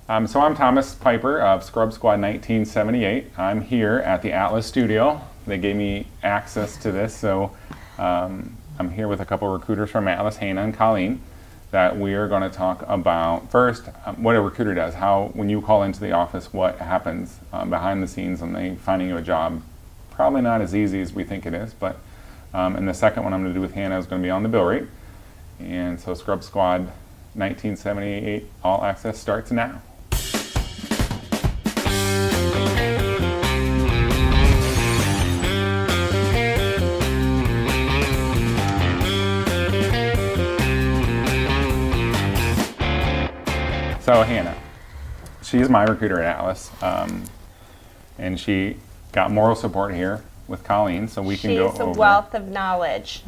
So I'm Thomas Piper of Scrub Squad 1978. I'm here at the Atlas studio. They gave me access to this, so I'm here with a couple of recruiters from Atlas, Hannah and Colleen, that we are going to talk about first what a recruiter does, how when you call into the office, what happens behind the scenes when they finding you a job. Probably not as easy as we think it is, but and the second one I'm going to do with Hannah is going to be on the bill rate. And so Scrub Squad 1978 All Access starts now. So Hannah, she's my recruiter at Atlas, and she got moral support here with Colleen, so we can go over. She's a wealth of knowledge.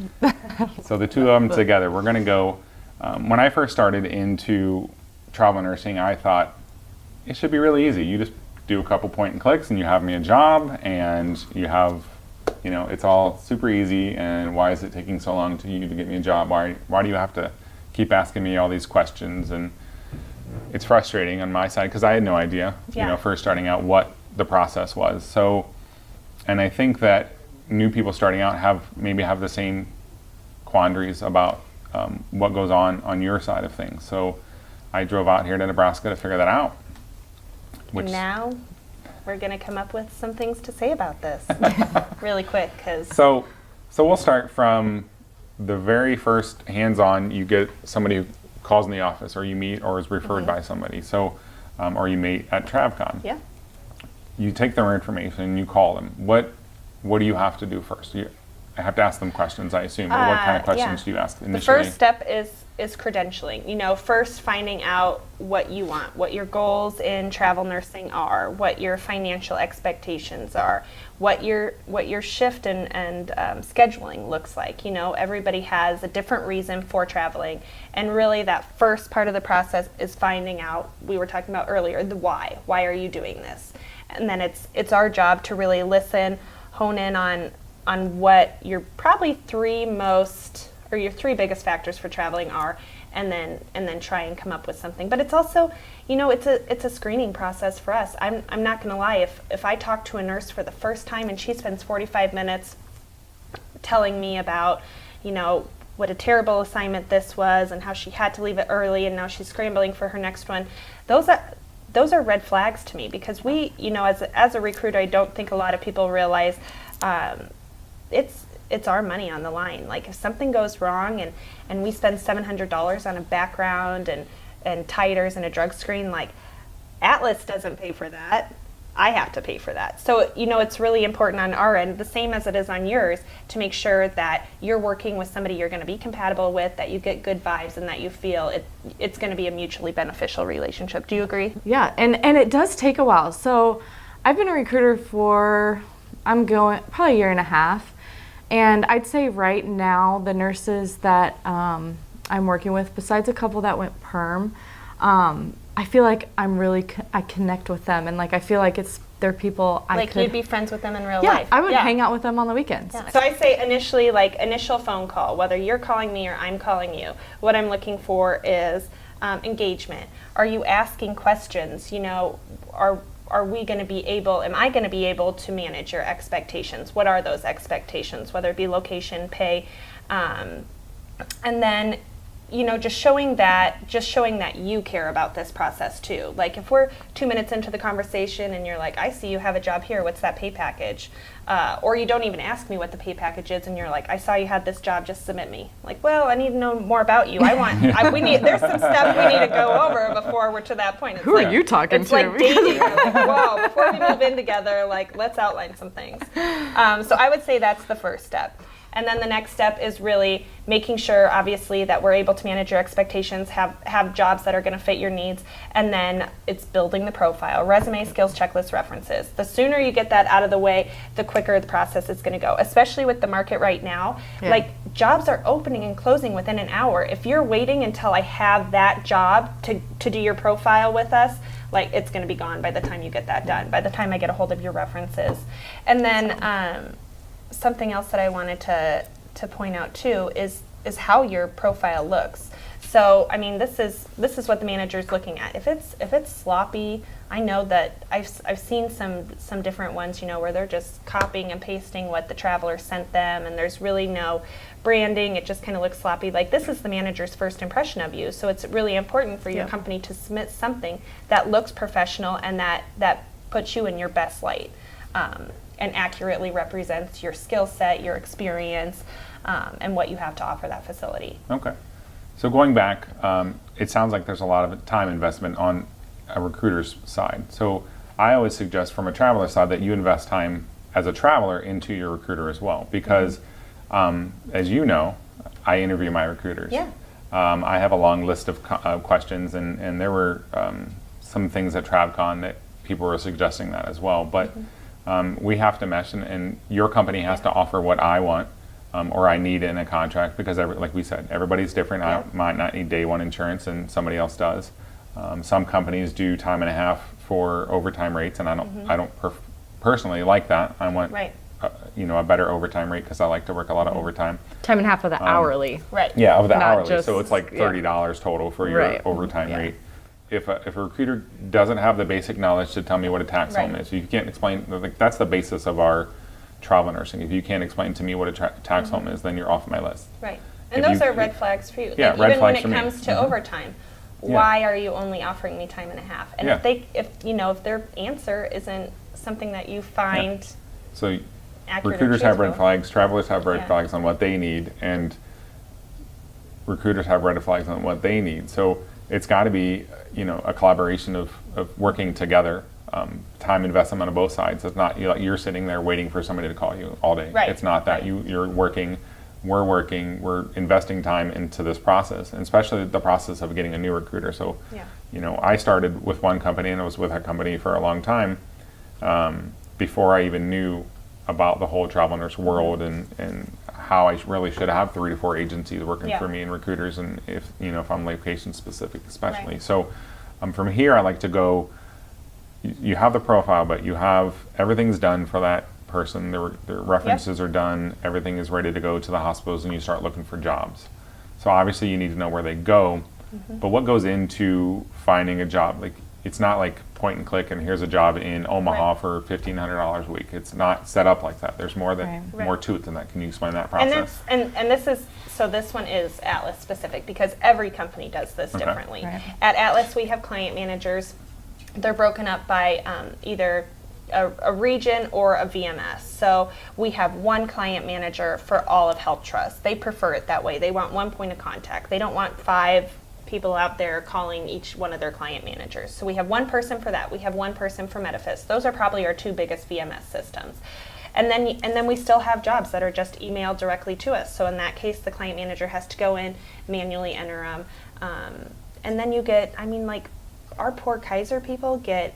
So the two of them together, we're going to go. When I first started into travel nursing, I thought it should be really easy. You just do a couple point and clicks, and you have me a job, and you have, it's all super easy. And why is it taking so long to you to get me a job? Why do you have to keep asking me all these questions? And it's frustrating on my side because I had no idea, first starting out what the process was. So, and I think that new people starting out have the same quandaries about what goes on your side of things. So I drove out here to Nebraska to figure that out. And now we're going to come up with some things to say about this really quick. So we'll start from the very first hands-on. You get somebody who calls in the office, or you meet, or is referred by somebody. So, or you meet at TravCon. Yeah. You take their information and you call them. What do you have to do first? I have to ask them questions, I assume. Or what kind of questions do you ask initially? The first step is credentialing. First finding out what you want, what your goals in travel nursing are, what your financial expectations are, what your shift and scheduling looks like. Everybody has a different reason for traveling, and really that first part of the process is finding out, we were talking about earlier, the why. Why are you doing this? And then it's our job to really listen, hone in on what your probably your three biggest factors for traveling are, and then try and come up with something. But it's also, it's a screening process for us. I'm not going to lie. If I talk to a nurse for the first time and she spends 45 minutes telling me about, what a terrible assignment this was and how she had to leave it early and now she's scrambling for her next one, those are red flags to me, because we, as a recruiter, I don't think a lot of people realize it's our money on the line. Like if something goes wrong and we spend $700 on a background and titers and a drug screen, like Atlas doesn't pay for that. I have to pay for that. So, it's really important on our end, the same as it is on yours, to make sure that you're working with somebody you're going to be compatible with, that you get good vibes, and that you feel it's going to be a mutually beneficial relationship. Do you agree? Yeah, and it does take a while. So I've been a recruiter for, probably a year and a half. And I'd say right now, the nurses that I'm working with, besides a couple that went perm, I feel like I connect with them, and I feel like they're people you'd be friends with them in real life. life. I would hang out with them on the weekends. Yeah. So I say initially, initial phone call, whether you're calling me or I'm calling you, what I'm looking for is engagement. Are you asking questions? Are we going to be able, am I going to be able to manage your expectations? What are those expectations, whether it be location, pay, and then, just showing that you care about this process too. Like if we're 2 minutes into the conversation and you're like, I see you have a job here, what's that pay package? Or you don't even ask me what the pay package is, and you're like, I saw you had this job, just submit me. Like, well, I need to know more about you. There's some stuff we need to go over before we're to that point. It's Who are you talking to? It's like dating. Whoa, before we move in together, let's outline some things. So I would say that's the first step. And then the next step is really making sure, obviously, that we're able to manage your expectations, have jobs that are going to fit your needs, and then it's building the profile, resume, skills checklist, references. The sooner you get that out of the way, the quicker the process is going to go, especially with the market right now. Yeah. Jobs are opening and closing within an hour. If you're waiting until I have that job to do your profile with us, it's going to be gone by the time you get that done, by the time I get a hold of your references. And then something else that I wanted to point out too is is how your profile looks. So, I mean, this is what the manager's looking at. If it's sloppy, I know that I've seen some different ones, you know, where they're just copying and pasting what the traveler sent them, and there's really no branding. It just kind of looks sloppy. Like, this is the manager's first impression of you, so it's really important for your company to submit something that looks professional and that puts you in your best light, and accurately represents your skill set, your experience, and what you have to offer that facility. Okay. So going back, it sounds like there's a lot of time investment on a recruiter's side. So I always suggest from a traveler side that you invest time as a traveler into your recruiter as well, because as you know, I interview my recruiters. Yeah. I have a long list of questions, and there were some things at TravCon that people were suggesting that as well. But we have to mesh, and your company has to offer what I want. Or I need in a contract, because like we said, everybody's different. I might not need day one insurance and somebody else does. Some companies do time and a half for overtime rates, and I don't personally like that. I want a better overtime rate, because I like to work a lot of overtime. Time and a half of the hourly. Right. Yeah, of the Not hourly. just- So it's like $30 total for your overtime rate. If a recruiter doesn't have the basic knowledge to tell me what a tax home is, you can't explain. Like, that's the basis of our travel nursing. If you can't explain to me what a tax home is, then you're off my list. Right. And If those you- are red flags for you. Yeah, Like, red even when flags it for me. comes to overtime, why are you only offering me time and a half? And if their answer isn't something that you find So accurate, recruiters have red truthful. flags, travelers have red flags on what they need, and recruiters have red flags on what they need. So it's got to be, a collaboration of working together. Time investment on both sides. It's not you're sitting there waiting for somebody to call you all day. Right. It's not that. You're working, we're investing time into this process, and especially the process of getting a new recruiter. So, I started with one company, and I was with that company for a long time before I even knew about the whole travel nurse world and how I really should have 3 to 4 agencies working for me and recruiters, and if I'm location specific especially. Right. So from here, I like to go. You have the profile, but you have everything's done for that person. Their references are done. Everything is ready to go to the hospitals, and you start looking for jobs. So obviously, you need to know where they go. But what goes into finding a job? Like, it's not like point and click, and here's a job in Omaha for $1,500 a week. It's not set up like that. There's more more to it than that. Can you explain that process? And this one is Atlas specific, because every company does this differently. Right. At Atlas, we have client managers. They're broken up by either a region or a VMS. So we have one client manager for all of Health Trust. They prefer it that way. They want one point of contact. They don't want 5 people out there calling each one of their client managers. So we have one person for that. We have one person for Medifist. Those are probably our 2 biggest VMS systems. And then we still have jobs that are just emailed directly to us. So in that case, the client manager has to go in, manually enter them. And then you get, our poor Kaiser people get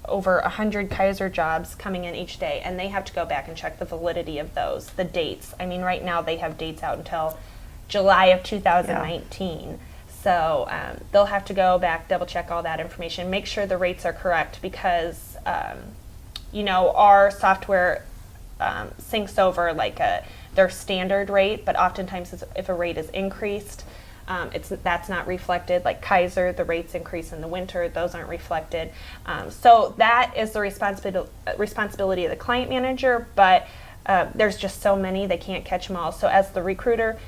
over 100 Kaiser jobs coming in each day, and they have to go back and check the validity of those, the dates. Right now they have dates out until July of 2019. So they'll have to go back, double check all that information, make sure the rates are correct, because our software syncs over their standard rate, but oftentimes if a rate is increased, that's not reflected. Like Kaiser, the rates increase in the winter; those aren't reflected. So that is the responsibility of the client manager. But there's just so many, they can't catch them all. So as the recruiter,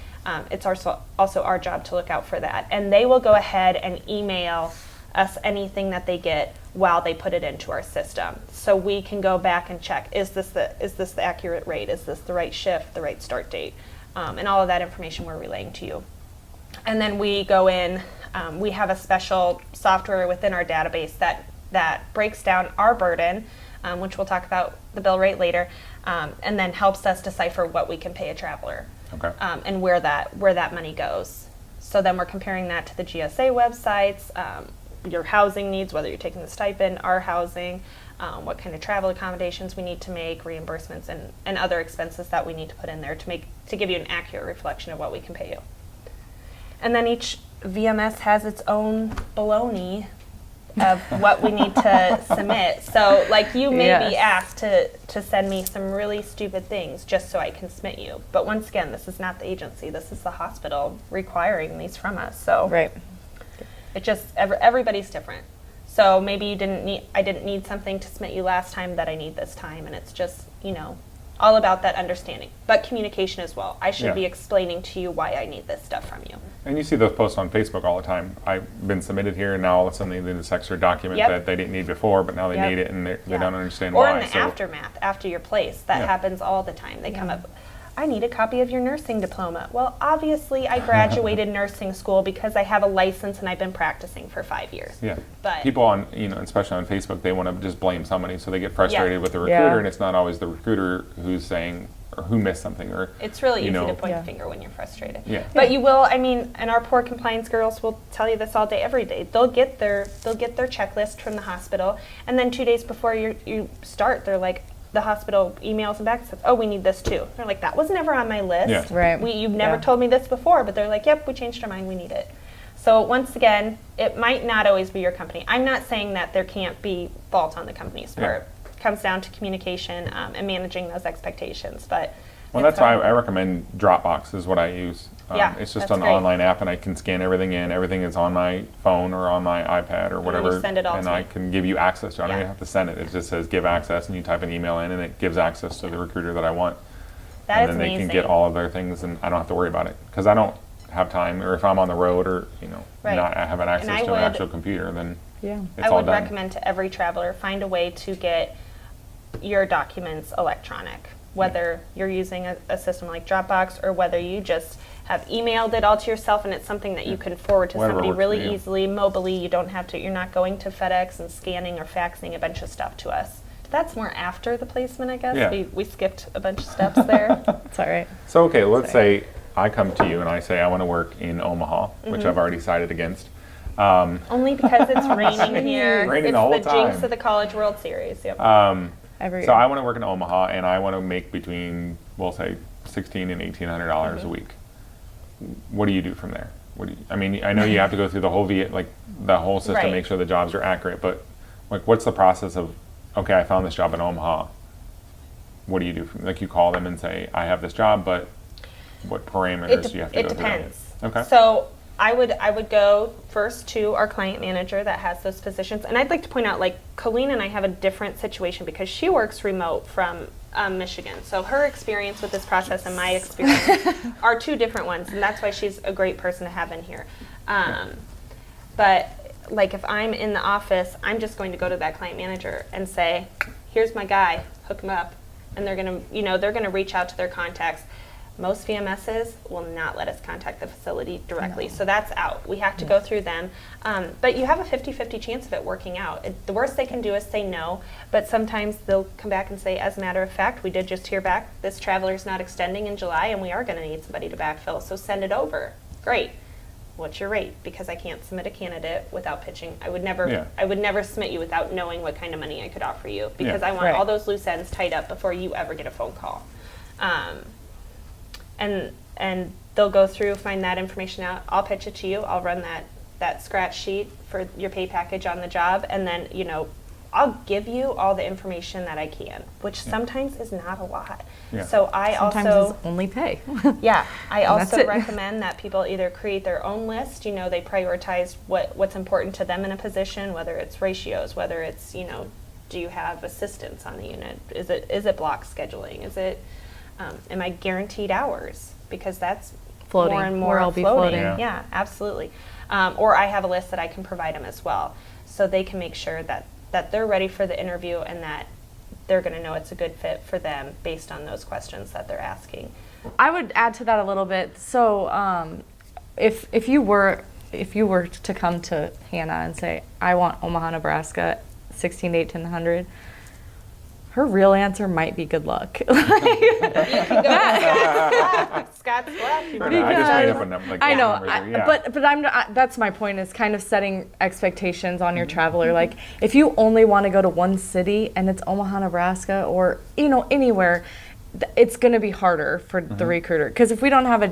it's also our job to look out for that. And they will go ahead and email us anything that they get while they put it into our system, so we can go back and check: is this the accurate rate? Is this the right shift? The right start date? And all of that information we're relaying to you. And then we go in, we have a special software within our database that breaks down our burden, which we'll talk about the bill rate later, and then helps us decipher what we can pay a traveler, and where that money goes. So then we're comparing that to the GSA websites, your housing needs, whether you're taking the stipend, our housing, what kind of travel accommodations we need to make, reimbursements, and other expenses that we need to put in there to give you an accurate reflection of what we can pay you. And then each VMS has its own baloney of what we need to submit. So like you may be Yes. asked to send me some really stupid things just so I can submit you. But once again, this is not the agency. This is the hospital requiring these from us. So Right. it just, everybody's different. So maybe I didn't need something to submit you last time that I need this time. And it's just, all about that understanding. But communication as well. I should Yeah. be explaining to you why I need this stuff from you. And you see those posts on Facebook all the time. I've been submitted here, and now all of a sudden they need this extra document Yep. that they didn't need before, but now they Yep. need it, and they Yeah. don't understand or why. in the aftermath, after your place. That Yeah. happens all the time. They come up, I need a copy of your nursing diploma. Well, obviously I graduated nursing school because I have a license and I've been practicing for 5 years. Yeah. But People on, especially on Facebook, they want to just blame somebody, so they get frustrated Yeah. with the Yeah. recruiter, and it's not always the recruiter who's saying, or who missed something, or it's really easy to point Yeah. the finger when you're frustrated. Yeah. But you will, and our poor compliance girls will tell you this all day, every day. They'll get their checklist from the hospital, and then 2 days before you start, they're like, the hospital emails them back and says, oh, we need this too. They're like, that was never on my list. Yeah. Right. You've never Yeah. told me this before, but they're like, yep, we changed our mind, we need it. So once again, it might not always be your company. I'm not saying that there can't be fault on the company's part. It comes down to communication and managing those expectations. But Well, it's, that's why I recommend Dropbox is what I use. Yeah, It's just that's an great. online app, and I can scan everything in. Everything is on my phone or on my iPad or then whatever, you send it all and to I me. can give you access to it. I don't Yeah. even have to send it. It just says give access, and you type an email in, and it gives access to the recruiter that I want. that And is then they amazing. can get all of their things, and I don't have to worry about it because I don't have time, or if I'm on the road, or Right. not having access I to an would- actual computer, then Yeah. it's I all would done. recommend to every traveler, find a way to get your documents electronic, whether you're using a system like Dropbox or whether you just have emailed it all to yourself and it's something that you can forward to Whatever somebody works for really you. easily, mobily. You're not going to FedEx and scanning or faxing a bunch of stuff to us. That's more after the placement, I guess. Yeah. We skipped a bunch of steps there. It's all right. So, okay, let's say I come to you and I say I want to work in Omaha, which I've already decided against. Only because it's raining here. Raining it's all the the time. jinx of the College World Series. Yep. Every So I want to work in Omaha, and I want to make between, we'll say, $1,600 and $1,800 a week. What do you do from there? I mean, I know you have to go through the whole the whole system, Right. make sure the jobs are accurate. But like, what's the process of? Okay, I found this job in Omaha. What do you do? Like, you call them and say, I have this job, but what parameters do you have to It go through? depends. Okay. So I would go first to our client manager that has those positions, and I'd like to point out, like, Colleen and I have a different situation because she works remote from Michigan. So her experience with this process and my experience are two different ones, and that's why she's a great person to have in here. But like, if I'm in the office, I'm just going to go to that client manager and say, here's my guy, hook him up. And they're gonna reach out to their contacts. Most VMSs will not let us contact the facility directly, so that's out. We have to go through them. But you have a 50-50 chance of it working out. The worst they can do is say no, but sometimes they'll come back and say, as a matter of fact, we did just hear back, this traveler's not extending in July, and we are gonna need somebody to backfill, so send it over. Great. What's your rate? Because I can't submit a candidate without pitching. I would never submit you without knowing what kind of money I could offer you, because Yeah. I want Right. all those loose ends tied up before you ever get a phone call. And they'll go through, find that information out. I'll pitch it to you. I'll run that scratch sheet for your pay package on the job, and then I'll give you all the information that I can, which sometimes is not a lot. Yeah. So I Sometimes also it's only pay. yeah, I And that's also it. recommend that people either create their own list. They prioritize what's important to them in a position, whether it's ratios, whether it's do you have assistants on the unit? Is it block scheduling? Is it am I guaranteed hours? Because that's Floating. more and more Where I'll be floating. floating. Yeah, absolutely. Or I have a list that I can provide them as well, so they can make sure that they're ready for the interview and that they're going to know it's a good fit for them based on those questions that they're asking. I would add to that a little bit. So, if you were to come to Hannah and say, "I want Omaha, Nebraska, 16 to 1800," her real answer might be good luck. Scott's left. I just made up a number. Like I know, numbers or- yeah. but I'm not, that's my point, is kind of setting expectations on your traveler. Like, if you only want to go to one city and it's Omaha, Nebraska, or anywhere, it's going to be harder for the recruiter, because if we don't have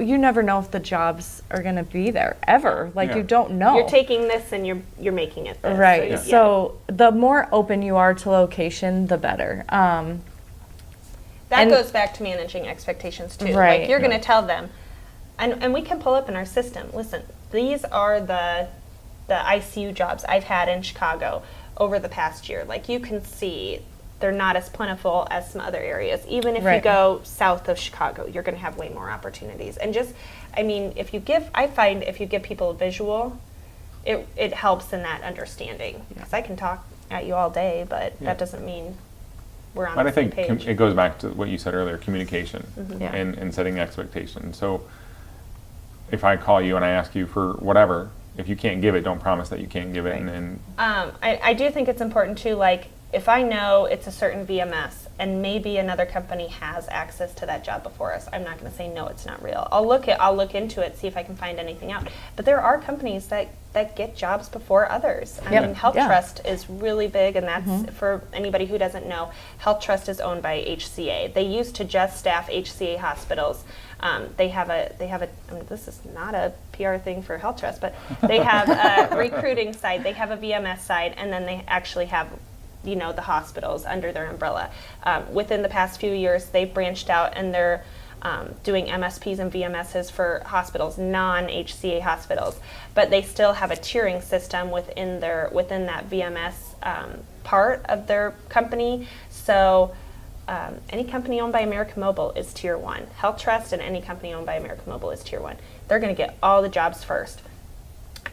you never know if the jobs are going to be there ever. Like Yeah. you don't know. You're taking this and you're making it this. Right. So, So the more open you are to location, the better. that and- goes back to managing expectations too. Right. Like you're going to tell them, and we can pull up in our system. Listen, these are the ICU jobs I've had in Chicago over the past year. Like you can see, they're not as plentiful as some other areas. Even if you Right. go south of Chicago, you're going to have way more opportunities. And just, I mean, I find if you give people a visual, it helps in that understanding. Because I can talk at you all day, but Yeah. that doesn't mean we're on But the I same think page. it goes back to what you said earlier, communication Yeah. and setting expectations. So if I call you and I ask you for whatever, if you can't give it, don't promise that you can't give it. Right. And I do think it's important too, like, if I know it's a certain VMS and maybe another company has access to that job before us, I'm not going to say no, it's not real. I'll look into it, see if I can find anything out. But there are companies that get jobs before others. I Yep. mean, Health Yeah. Trust is really big, and that's for anybody who doesn't know. Health Trust is owned by HCA. They used to just staff HCA hospitals. They have a. I mean, this is not a PR thing for Health Trust, but they have a recruiting side. They have a VMS side, and then they actually have, the hospitals under their umbrella. Within the past few years, they've branched out and they're doing MSPs and VMSs for hospitals, non-HCA hospitals, but they still have a tiering system within that VMS part of their company. So any company owned by American Mobile is Tier 1. Health Trust and any company owned by American Mobile is Tier 1. They're going to get all the jobs first.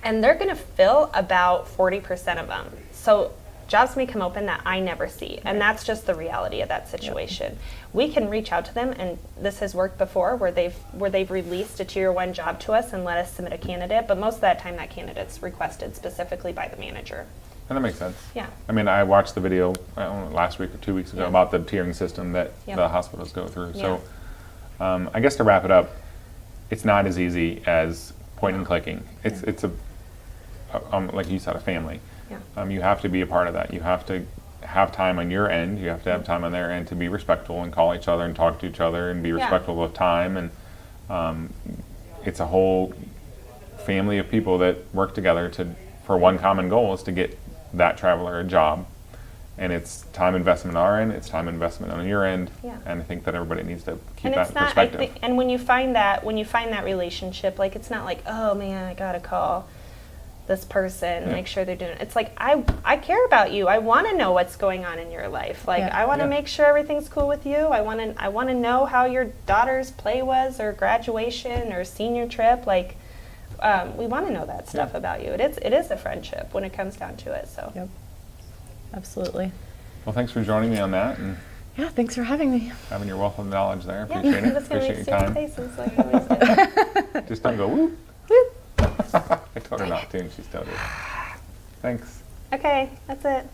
And they're going to fill about 40% of them. So jobs may come open that I never see, and that's just the reality of that situation. We can reach out to them, and this has worked before where they've released a Tier 1 job to us and let us submit a candidate, but most of that time that candidate's requested specifically by the manager. that makes sense. Yeah. I mean, I watched the video last week or 2 weeks ago Yeah. about the tiering system that Yeah. the hospitals go through. Yeah. So I guess to wrap it up, it's not as easy as point and clicking. It's a like you said, a family. Yeah. You have to be a part of that. You have to have time on your end. You have to have time on their end to be respectful and call each other and talk to each other and be Yeah. respectful of time. And it's a whole family of people that work together for one common goal, is to get that traveler a job. And it's time investment on our end. It's time investment on your end. Yeah. And I think that everybody needs to keep And that it's in not. perspective. And when you find that relationship, like, it's not like, oh man, I gotta call this person, make sure they're doing it. It's like, I care about you. I want to know what's going on in your life. Like, Yeah. I want to Yeah. make sure everything's cool with you. I want to know how your daughter's play was, or graduation, or senior trip. Like, we want to know that stuff Yeah. about you. It is a friendship when it comes down to it. So. Yep. Absolutely. Well, thanks for joining me on that and Yeah, thanks for having me. having your wealth of knowledge there. Yeah, Appreciate I'm it. just gonna Appreciate make your stupid time. faces like I always do. Just don't go whoop. Whoop. I told her not to, and she still did. Thanks. Okay, that's it.